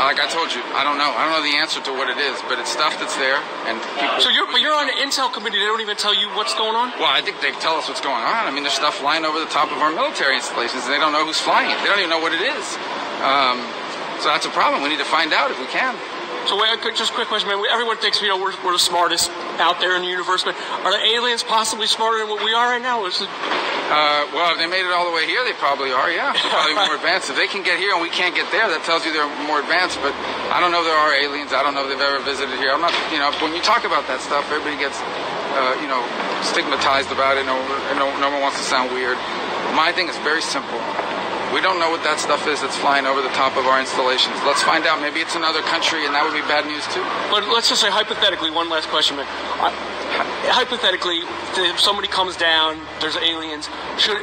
like I told you, I don't know. I don't know the answer to what it is, but it's stuff that's there, and people... So you're on the intel committee. They don't even tell you what's going on? Well, I think they tell us what's going on. I mean, there's stuff flying over the top of our military installations, and they don't know who's flying it. They don't even know what it is. So that's a problem. We need to find out if we can. So just a quick question, man. Everyone thinks, you know, we're the smartest out there in the universe, but are the aliens possibly smarter than what we are right now? Well, if they made it all the way here, they probably are, yeah. They're probably more advanced. If they can get here and we can't get there, that tells you they're more advanced. But I don't know if there are aliens. I don't know if they've ever visited here. I'm not, you know, when you talk about that stuff, everybody gets, you know, stigmatized about it. No one wants to sound weird. My thing is very simple. We don't know what that stuff is that's flying over the top of our installations. Let's find out. Maybe it's another country, and that would be bad news too. But let's just say, hypothetically, one last question, man. Hypothetically, if somebody comes down, there's aliens, should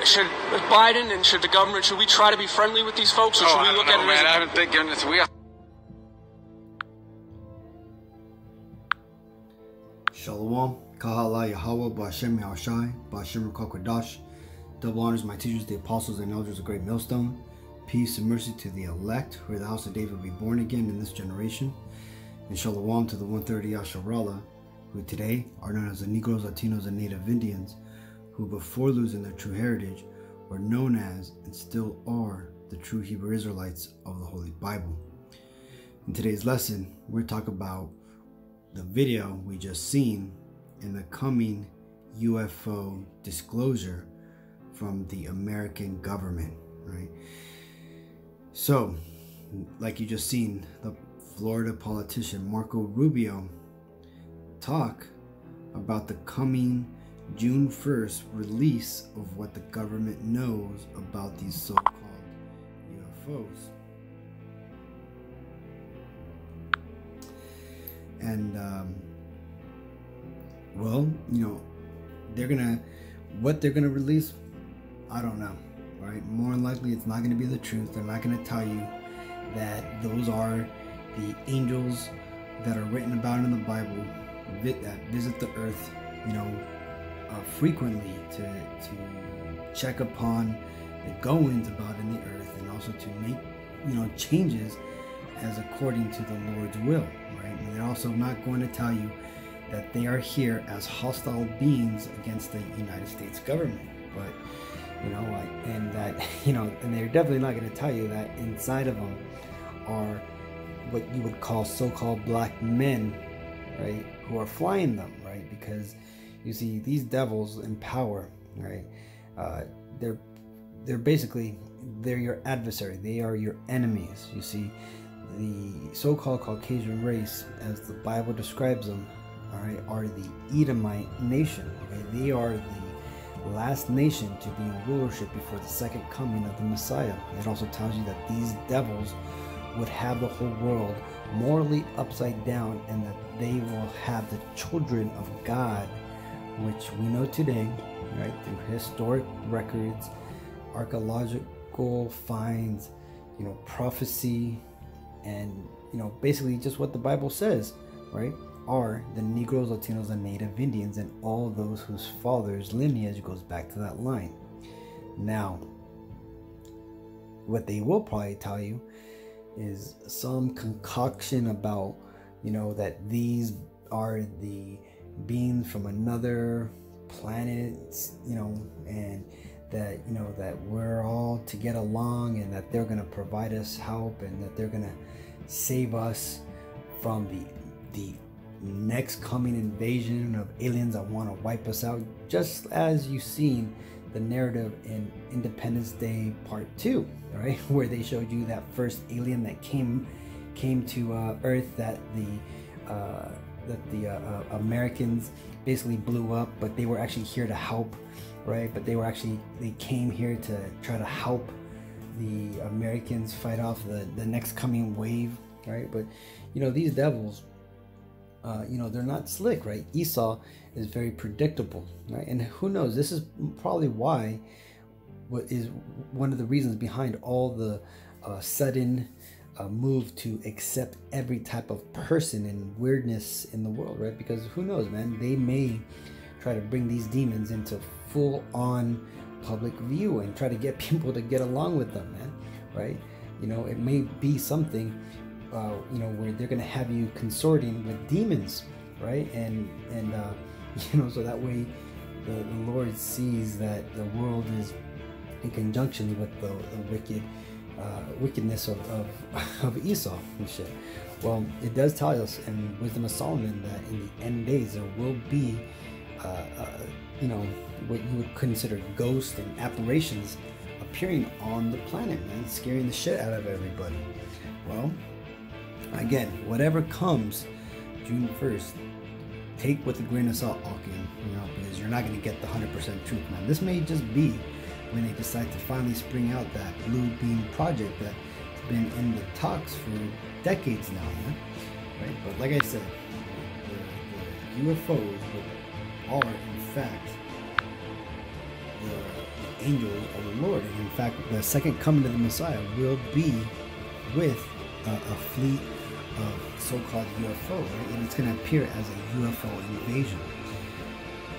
Biden and should the government, should we try to be friendly with these folks, or should we look at it as... I haven't been given this. Shalom, Kahala Yahweh, Ba'Shem Yahushai, Ba'Shem Rukakwadash. Double honors my teachers, the apostles and elders of Great Millstone. Peace and mercy to the elect, where the house of David will be born again in this generation. And shalom to the 130 Yasharallah, who today are known as the Negroes, Latinos, and Native Indians, who before losing their true heritage were known as and still are the true Hebrew Israelites of the Holy Bible. In today's lesson, we're talking about the video we just seen and the coming UFO disclosure from the American government, right? So, like you just seen, the Florida politician Marco Rubio talk about the coming June 1st release of what the government knows about these so-called UFOs. And, well, you know, what they're gonna release, I don't know, right? More than likely, it's not going to be the truth. They're not going to tell you that those are the angels that are written about in the Bible that visit the earth, you know, frequently to check upon the goings about in the earth, and also to make, you know, changes as according to the Lord's will, right? And they're also not going to tell you that they are here as hostile beings against the United States government, but you know, and that, you know, and they're definitely not going to tell you that inside of them are what you would call so-called black men, right, who are flying them, right? Because you see, these devils in power, right, they're basically, they're your adversary. They are your enemies. You see, the so-called Caucasian race, as the Bible describes them, all right, are the Edomite nation. Okay, they are the last nation to be in rulership before the second coming of the Messiah. It also tells you that these devils would have the whole world morally upside down, and that they will have the children of God, which we know today, right, through historic records, archaeological finds, you know, prophecy, and, you know, basically just what the Bible says, right, are the Negroes, Latinos, and Native Indians, and all those whose father's lineage goes back to that line. Now, what they will probably tell you is some concoction about, you know, that these are the beings from another planet, you know, and that, you know, that we're all to get along, and that they're going to provide us help, and that they're going to save us from the next coming invasion of aliens that want to wipe us out, just as you've seen the narrative in Independence Day Part 2, right, where they showed you that first alien that came to Earth, that the Americans basically blew up, but they were actually here to help, right? But they came here to try to help the Americans fight off the next coming wave, right? But, you know, these devils, you know, they're not slick, right? Esau is very predictable, right? And who knows, this is probably why, what is one of the reasons behind all the sudden move to accept every type of person and weirdness in the world, right? Because who knows, man, they may try to bring these demons into full-on public view and try to get people to get along with them, man, right? You know, it may be something where they're going to have you consorting with demons, right? And so that way the Lord sees that the world is in conjunction with the wickedness of Esau and shit. Well, it does tell us in Wisdom of Solomon that in the end days there will be what you would consider ghosts and apparitions appearing on the planet, man, scaring the shit out of everybody. Well, again, whatever comes June 1st, take with a grain of salt, Alkian, because you're not going to get the 100% truth, man. This may just be when they decide to finally spring out that blue beam project that's been in the talks for decades now, man. Right? But like I said, the UFOs are in fact the angels of the Lord, and in fact, the second coming of the Messiah will be with a fleet of so-called UFO, right? And it's going to appear as a UFO invasion.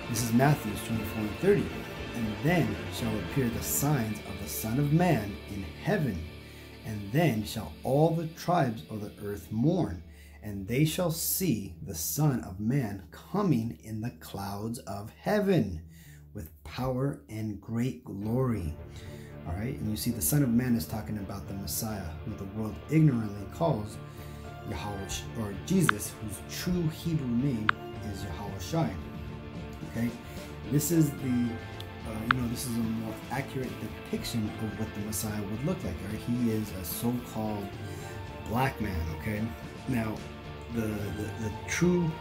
This is Matthew 24 and 30. And then shall appear the signs of the Son of Man in heaven, and then shall all the tribes of the earth mourn, and they shall see the Son of Man coming in the clouds of heaven with power and great glory. All right, and you see the Son of Man is talking about the Messiah, who the world ignorantly calls Yahweh, or Jesus, whose true Hebrew name is Yahushai. Okay, this is this is a more accurate depiction of what the Messiah would look like. Right? He is a so-called black man. Okay, now the true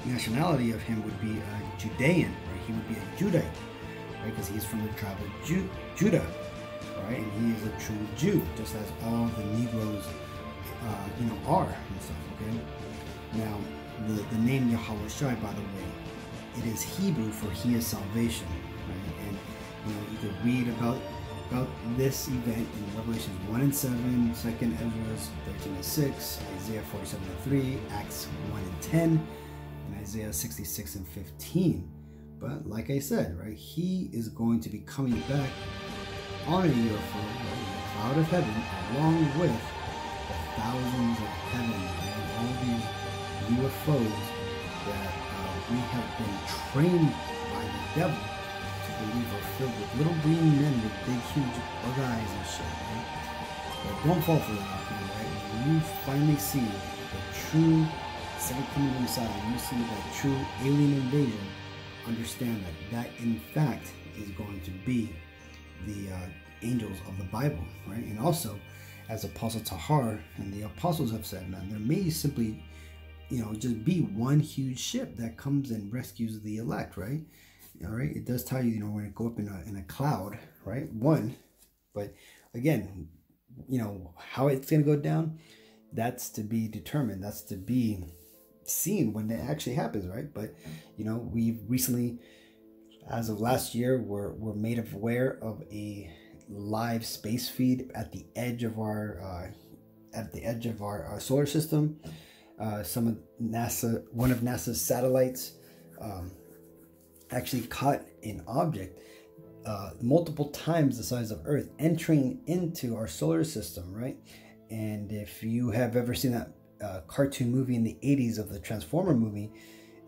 nationality of him would be a Judean. Right? He would be a Judite, right? Because he's from the tribe of Judah, right? And he is a true Jew, just as all the Negroes, are and stuff. Okay. Now the name Yahushai, by the way, it is Hebrew for he is salvation. Right? And you can read about this event in Revelation 1 and 7, 2nd Ezra 13 and 6, Isaiah 47 and 3, Acts 1 and 10, and Isaiah 66 and 15. But like I said, right, he is going to be coming back on a UFO, right, in the cloud of heaven, along with the thousands of heaven and all these UFOs that we have been trained by the devil to believe are filled with little green men with big, huge bug eyes and shit, right? But don't fall for that, right? When you finally see the true second coming of the Messiah, and you see that true alien invasion, understand that in fact is going to be the angels of the Bible, right? And also, as Apostle Tahar and the apostles have said, man, there may simply just be one huge ship that comes and rescues the elect, right? All right, it does tell you, we're going to go up in a cloud, right? One, but again, how it's going to go down, that's to be determined. That's to be seen when it actually happens, right? But we recently, as of last year, were made aware of a live space feed at the edge of our solar system. One of NASA's satellites actually caught an object multiple times the size of Earth entering into our solar system, right? And if you have ever seen that cartoon movie in the 80s of the Transformer movie,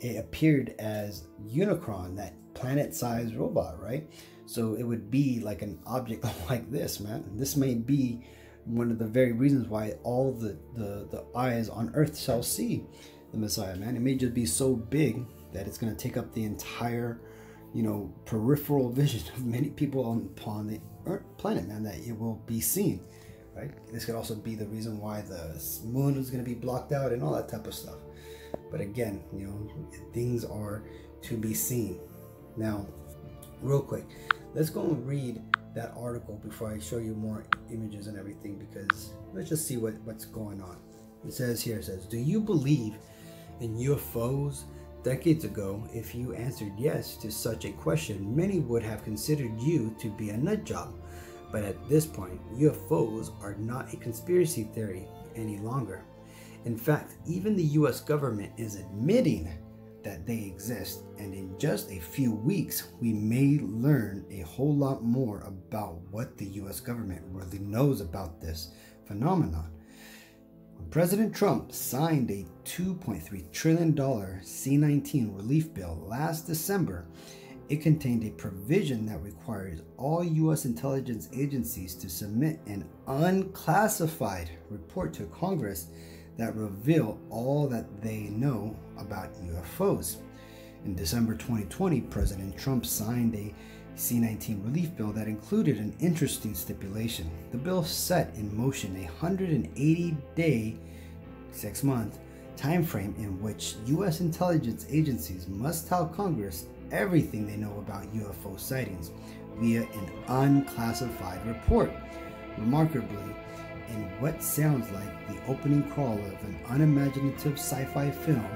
it appeared as Unicron, that planet-sized robot, right? So it would be like an object like this, man. This may be one of the very reasons why all the eyes on Earth shall see the Messiah, man. It may just be so big that it's going to take up the entire, peripheral vision of many people upon the planet, man, that it will be seen, right? This could also be the reason why the moon is going to be blocked out and all that type of stuff. But again, things are to be seen. Now, real quick, let's go and read that article before I show you more images and everything, because let's just see what's going on. It says, do you believe in UFOs? Decades ago, if you answered yes to such a question, many would have considered you to be a nut job. But at this point, UFOs are not a conspiracy theory any longer. In fact, even the US government is admitting that they exist, and in just a few weeks, we may learn a whole lot more about what the US government really knows about this phenomenon. President Trump signed a $2.3 trillion C-19 relief bill last December. It contained a provision that requires all U.S. intelligence agencies to submit an unclassified report to Congress that reveal all that they know about UFOs. In December 2020, President Trump signed a C-19 relief bill that included an interesting stipulation. The bill set in motion a 180-day, 6-month time frame in which U.S. intelligence agencies must tell Congress everything they know about UFO sightings via an unclassified report. Remarkably, in what sounds like the opening crawl of an unimaginative sci-fi film,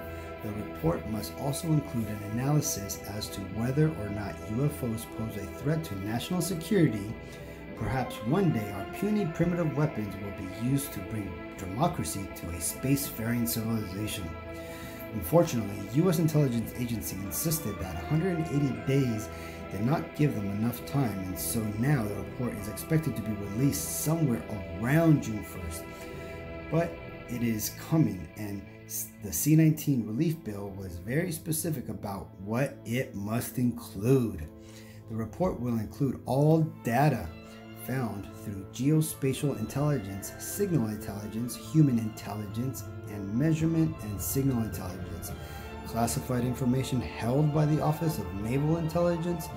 the report must also include an analysis as to whether or not UFOs pose a threat to national security. Perhaps one day our puny primitive weapons will be used to bring democracy to a spacefaring civilization. Unfortunately, U.S. intelligence agency insisted that 180 days did not give them enough time, and so now the report is expected to be released somewhere around June 1st. But it is coming, and the C-19 relief bill was very specific about what it must include. The report will include all data found through geospatial intelligence, signal intelligence, human intelligence, and measurement and signal intelligence, classified information held by the Office of Naval Intelligence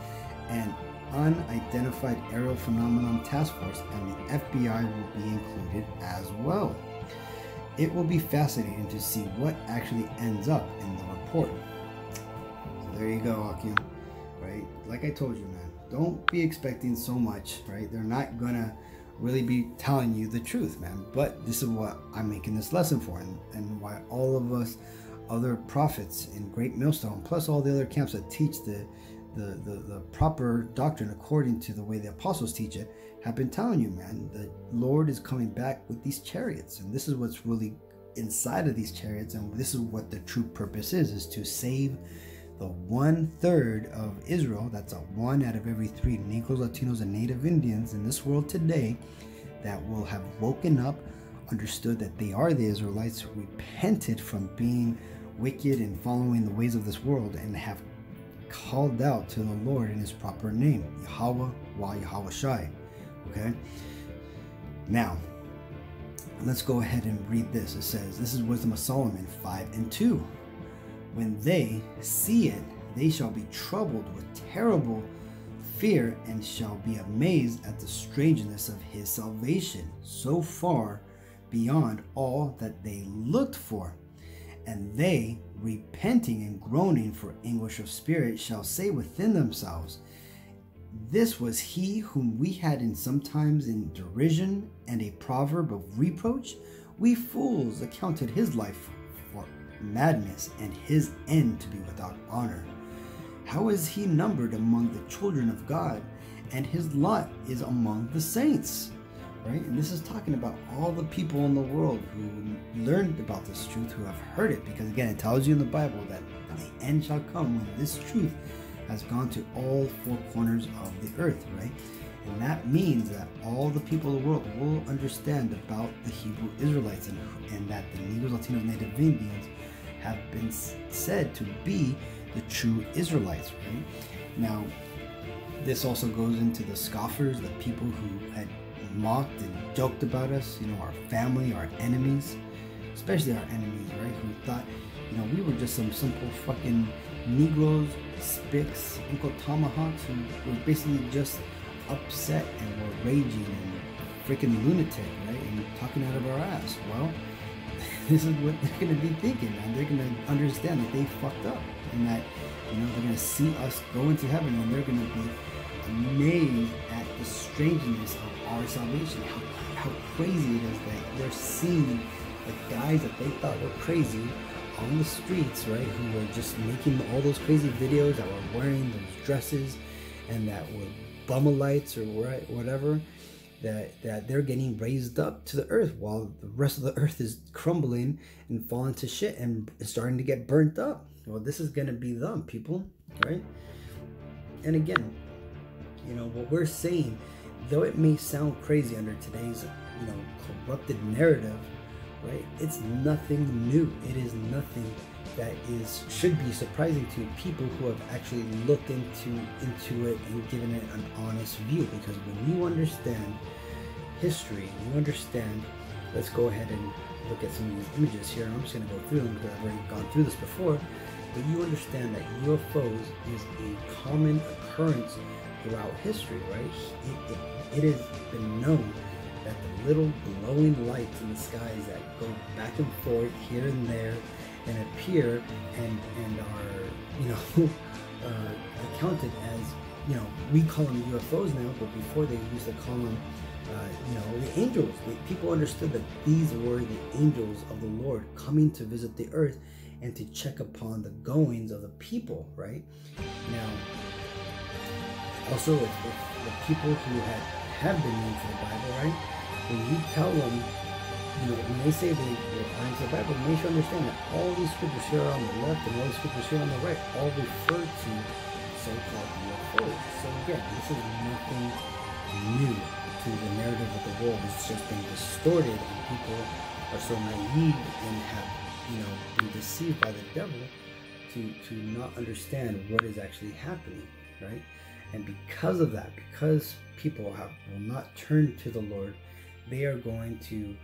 and Unidentified Aerial Phenomenon Task Force, and the FBI will be included as well. It will be fascinating to see what actually ends up in the report. So there you go, Hakim. Right? Like I told you, man, don't be expecting so much, right? They're not gonna really be telling you the truth, man. But this is what I'm making this lesson for, and why all of us other prophets in Great Millstone, plus all the other camps that teach the proper doctrine according to the way the apostles teach it, have been telling you, man, the Lord is coming back with these chariots, and this is what's really inside of these chariots, and this is what the true purpose is to save the 1/3 of Israel. That's 1 out of every 3 Negroes, Latinos, and Native Indians in this world today that will have woken up, understood that they are the Israelites, repented from being wicked and following the ways of this world, and have called out to the Lord in his proper name, Yahweh wa Yahweh Shai. Okay? Now, let's go ahead and read this. It says, this is Wisdom of Solomon 5:2. When they see it, they shall be troubled with terrible fear and shall be amazed at the strangeness of his salvation, so far beyond all that they looked for. And they, repenting and groaning for anguish of spirit, shall say within themselves, this was he whom we had in sometimes in derision and a proverb of reproach. We fools accounted his life for madness and his end to be without honor. How is he numbered among the children of God, and his lot is among the saints? Right? And this is talking about all the people in the world who learned about this truth, who have heard it, because again, it tells you in the Bible that the end shall come when this truth has gone to all 4 corners of the earth, right? And that means that all the people of the world will understand about the Hebrew Israelites, and that the Negroes, Latinos, Native Indians have been said to be the true Israelites, right? Now, this also goes into the scoffers, the people who had mocked and joked about us, our family, our enemies, especially our enemies, right? Who thought, we were just some simple fucking Negroes, Spicks, Uncle Tomahawks, who were basically just upset and were raging and freaking lunatic, right? And talking out of our ass. Well, this is what they're going to be thinking, man. They're going to understand that they fucked up, and that, they're going to see us go into heaven, and they're going to be amazed at the strangeness of our salvation. How crazy it is that they're seeing the guys that they thought were crazy on the streets, right, who were just making all those crazy videos, that were wearing those dresses, and that were Bumalites or whatever, that they're getting raised up to the earth, while the rest of the earth is crumbling and falling to shit and starting to get burnt up. Well, this is going to be them, people, right? And again, what we're saying, though it may sound crazy under today's corrupted narrative, right? It's nothing new. It is nothing that should be surprising to people who have actually looked into it and given it an honest view. Because when you understand history, you understand. Let's go ahead and look at some of these images here. I'm just going to go through them because I've already gone through this before. But you understand that UFOs is a common occurrence throughout history, right? It has been known that the little glowing lights in the skies that go back and forth here and there and appear and are, accounted as, we call them UFOs now, but before they used to call them, the angels. People understood that these were the angels of the Lord coming to visit the earth and to check upon the goings of the people, right? Now, also, if the people who have been into the Bible, right? When you tell them, when they say they are into the Bible, they should understand that all these scriptures here on the left and all these scriptures here on the right all refer to so-called UFOs. So again, this is nothing new to the narrative of the world. It's just been distorted, and people are so naive and have, been deceived by the devil to not understand what is actually happening, right? And because of that, because people will not turn to the Lord, they are going to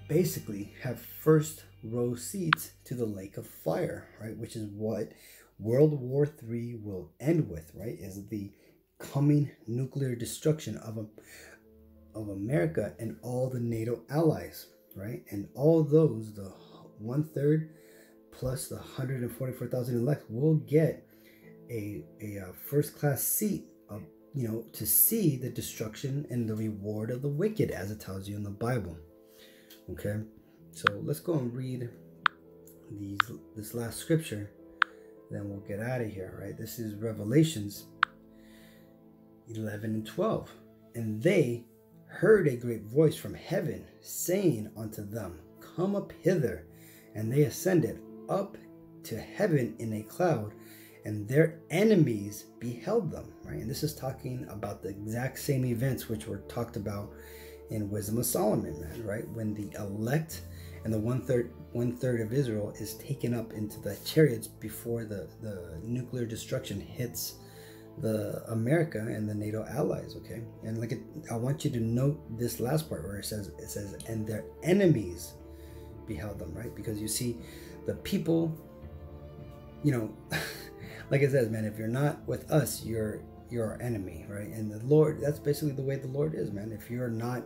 basically have first row seats to the lake of fire, right? Which is what World War III will end with, right? Is the coming nuclear destruction of America and all the NATO allies, right? And all those, the 1/3 plus the 144,000 elect, will get a first-class seat of, to see the destruction and the reward of the wicked, as it tells you in the Bible. Okay, so let's go and read this last scripture, then we'll get out of here, right? This is Revelations 11 and 12. And they heard a great voice from heaven saying unto them, Come up hither. And they ascended up to heaven in a cloud, and their enemies beheld them, right? And this is talking about the exact same events which were talked about in Wisdom of Solomon, man, right? When the elect and the one third of Israel is taken up into the chariots before the nuclear destruction hits the America and the NATO allies, okay? And look at, I want you to note this last part where it says, and their enemies beheld them, right? Because you see, the people, like it says, man, if you're not with us, you're our enemy, right? And the Lord, that's basically the way the Lord is, man. If you're not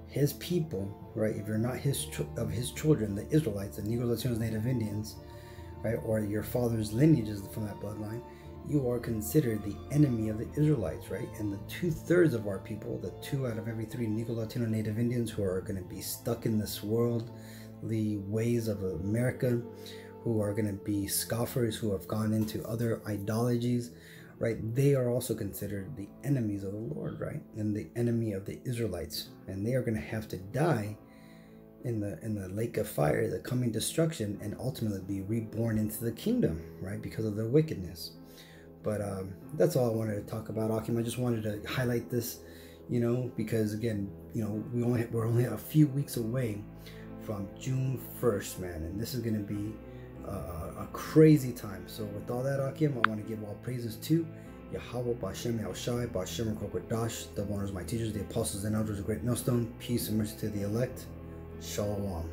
his people, right? If you're not his children, the Israelites, the Negroes, Latinos, Native Indians, right? Or your father's lineage is from that bloodline, you are considered the enemy of the Israelites, right? And the 2/3 of our people, the 2 out of every 3 Negro, Latino, Native Indians who are going to be stuck in this world, the ways of America, who are going to be scoffers, who have gone into other ideologies, right? They are also considered the enemies of the Lord, right? And the enemy of the Israelites. And they are going to have to die in the lake of fire, the coming destruction, and ultimately be reborn into the kingdom, right? Because of their wickedness. But that's all I wanted to talk about, Akim. I just wanted to highlight this, because again, we're only a few weeks away from June 1st, man, and this is going to be a crazy time. So with all that, Akim, I want to give all praises to Yahweh, Bashem, Yahushai, Bashem, Kokwadash, the owners, my teachers, the apostles and elders of Great Millstone. Peace and mercy to the elect. Shalom.